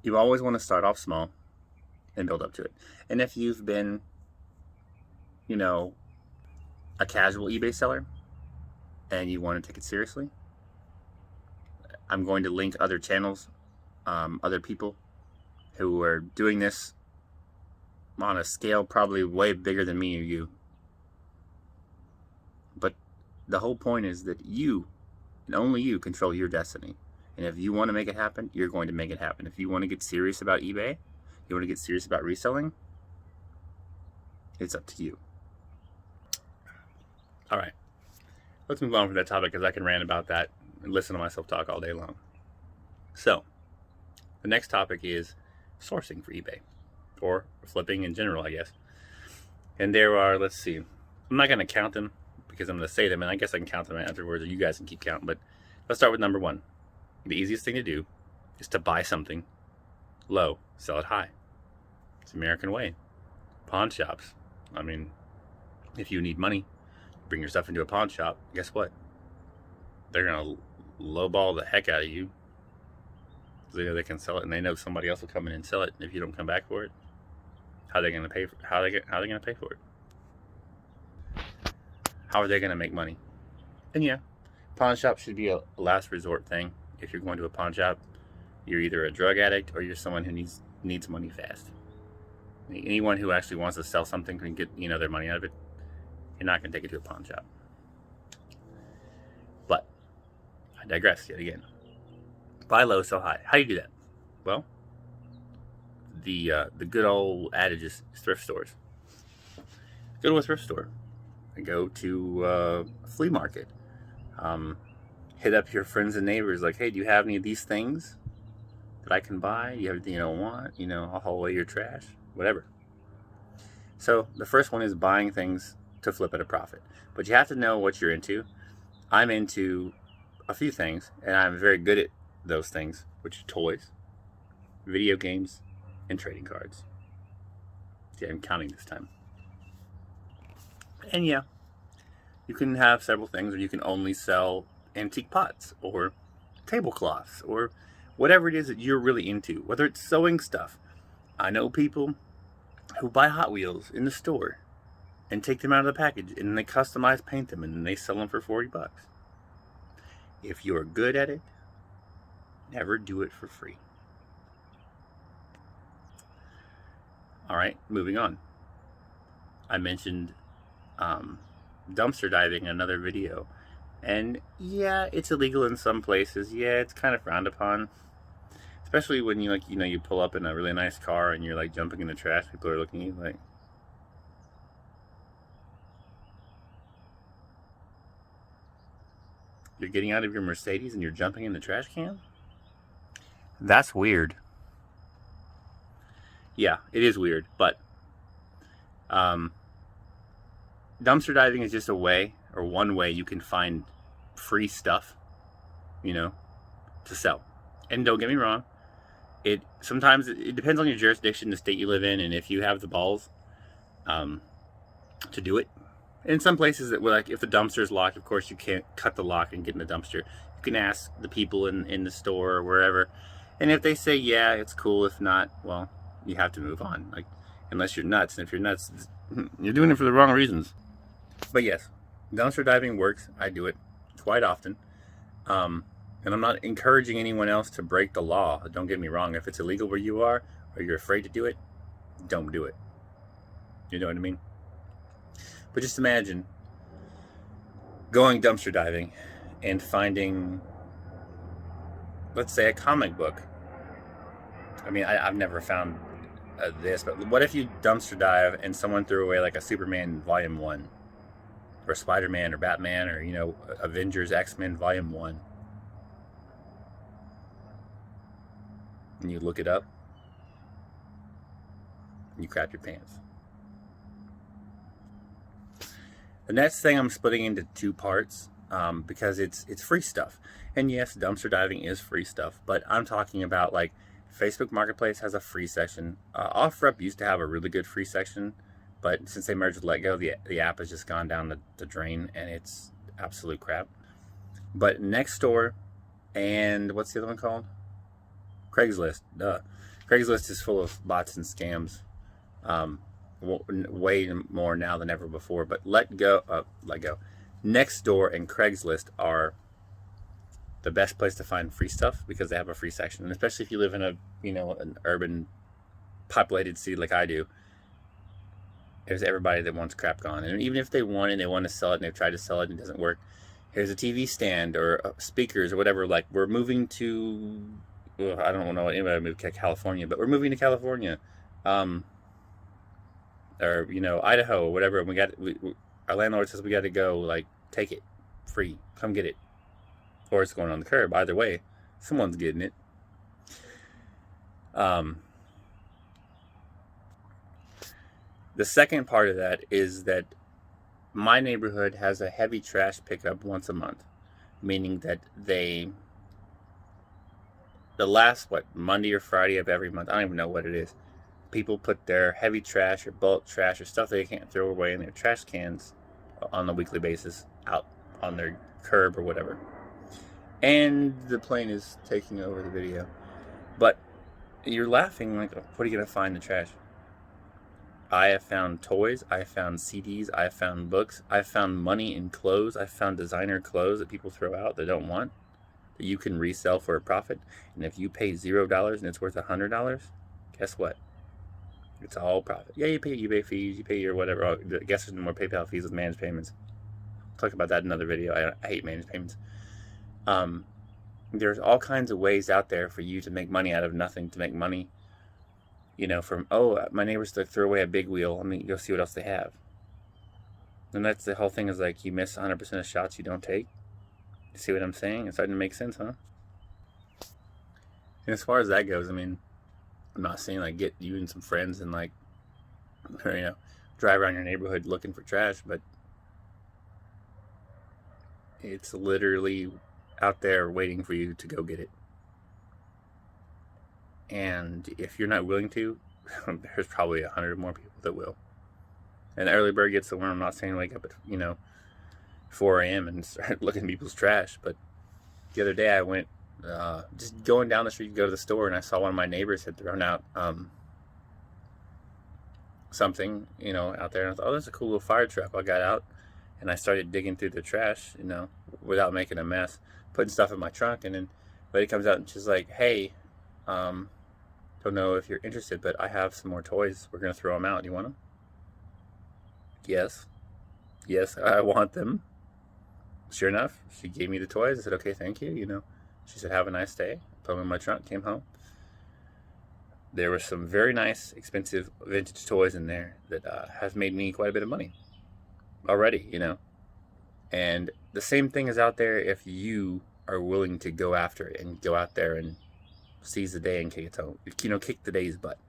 You always want to start off small and build up to it. And if you've been, you know, a casual eBay seller and you want to take it seriously, I'm going to link other channels, other people who are doing this on a scale probably way bigger than me or you. But the whole point is that you, and only you, control your destiny. And if you want to make it happen, you're going to make it happen. If you want to get serious about eBay, you want to get serious about reselling, it's up to you. All right, let's move on from that topic because I can rant about that and listen to myself talk all day long. So, the next topic is sourcing for eBay, or flipping in general, I guess. And there are, let's see, I'm not going to count them because I'm going to say them, and I guess I can count them afterwards, or you guys can keep counting. But let's start with number one. The easiest thing to do is to buy something low, sell it high. It's the American way. Pawn shops. I mean, if you need money, bring your stuff into a pawn shop, guess what? They're going to lowball the heck out of you. They know they can sell it, and they know somebody else will come in and sell it. And if you don't come back for it, how are they going to pay for it? How are they going to pay for it? How are they going to make money? And yeah, pawn shop should be a last resort thing. If you're going to a pawn shop, you're either a drug addict or you're someone who needs money fast. Anyone who actually wants to sell something and get their money out of it, you're not going to take it to a pawn shop. But I digress yet again. Buy low, sell high. How do you do that? Well, the good old adage is thrift stores. Go to a thrift store. Go to a flea market. Hit up your friends and neighbors like, hey, do you have any of these things that I can buy? Do you have anything you don't want? I'll haul away your trash. Whatever. So the first one is buying things to flip at a profit. But you have to know what you're into. I'm into a few things, and I'm very good at those things, which are toys, video games, and trading cards. See, I'm counting this time. And yeah, you can have several things, or you can only sell antique pots or tablecloths or whatever it is that you're really into, whether it's sewing stuff. I know people who buy Hot Wheels in the store and take them out of the package and they customize paint them and then they sell them for $40. If you're good at it, never do it for free. All right, moving on. I mentioned dumpster diving in another video. And yeah, it's illegal in some places. Yeah, it's kind of frowned upon. Especially when you pull up in a really nice car and you're jumping in the trash. People are looking at you like, you're getting out of your Mercedes and you're jumping in the trash can? That's weird. Yeah, it is weird, but dumpster diving is just a way, or one way you can find free stuff, to sell. And don't get me wrong, sometimes it depends on your jurisdiction, the state you live in, and if you have the balls to do it. In some places, if the dumpster is locked, of course you can't cut the lock and get in the dumpster. You can ask the people in the store or wherever, and if they say yeah, it's cool. If not, well, you have to move on. Unless you're nuts, and if you're nuts, you're doing it for the wrong reasons. But yes, dumpster diving works. I do it quite often. And I'm not encouraging anyone else to break the law. Don't get me wrong. If it's illegal where you are, or you're afraid to do it, don't do it. You know what I mean? But just imagine going dumpster diving and finding, let's say, a comic book. I mean, I've never found this, but what if you dumpster dive and someone threw away a Superman Volume 1? Or Spider-Man or Batman or, Avengers, X-Men Volume 1. And you look it up, and you crap your pants. The next thing I'm splitting into two parts because it's free stuff. And yes, dumpster diving is free stuff, but I'm talking about Facebook Marketplace has a free section. OfferUp used to have a really good free section, but since they merged with LetGo, the app has just gone down the drain, and it's absolute crap. But Nextdoor and what's the other one called? Craigslist. Craigslist is full of bots and scams, way more now than ever before. But let go. Nextdoor and Craigslist are the best place to find free stuff because they have a free section, and especially if you live in an urban, populated city like I do. There's everybody that wants crap gone, and even if they want to sell it, and they've tried to sell it and it doesn't work. Here's a TV stand or speakers or whatever. Like, we're moving to, I don't know anybody moved to California, but we're moving to California, or Idaho or whatever. And our landlord says we got to go. Like, take it, free, come get it, or it's going on the curb. Either way, someone's getting it. The second part of that is that my neighborhood has a heavy trash pickup once a month, meaning that the last, Monday or Friday of every month, I don't even know what it is, people put their heavy trash or bulk trash or stuff they can't throw away in their trash cans on a weekly basis out on their curb or whatever. And the plane is taking over the video. But you're laughing, like, what are you going to find in the trash? I have found toys, I have found CDs, I have found books, I have found money in clothes, I have found designer clothes that people throw out that don't want, that you can resell for a profit. And if you pay $0 and it's worth $100, guess what? It's all profit. Yeah, you pay eBay fees, you pay your whatever. I guess there's no more PayPal fees with managed payments. I'll talk about that in another video. I hate managed payments. There's all kinds of ways out there for you to make money out of nothing, to make money. From, my neighbors threw away a big wheel. Let me go see what else they have. And that's the whole thing, is like, you miss 100% of shots you don't take. You see what I'm saying? It's starting to make sense, huh? And as far as that goes, I'm not saying, like, get you and some friends and, like, drive around your neighborhood looking for trash, but it's literally out there waiting for you to go get it. And if you're not willing to, there's probably 100 more people that will. And the early bird gets the worm. I'm not saying wake up at 4 a.m. and start looking at people's trash, but the other day I went just going down the street to go to the store, and I saw one of my neighbors had thrown out something out there, and I thought, that's a cool little fire truck. I got out and I started digging through the trash, without making a mess, putting stuff in my trunk, and then lady comes out and she's like, hey, don't know if you're interested, but I have some more toys. We're going to throw them out. Do you want them? Yes, I want them. Sure enough, she gave me the toys. I said, okay, thank you. She said, have a nice day. Put them in my trunk, came home. There were some very nice, expensive vintage toys in there that have made me quite a bit of money already, And the same thing is out there if you are willing to go after it and go out there and seize the day and kick its own, kick the day's butt.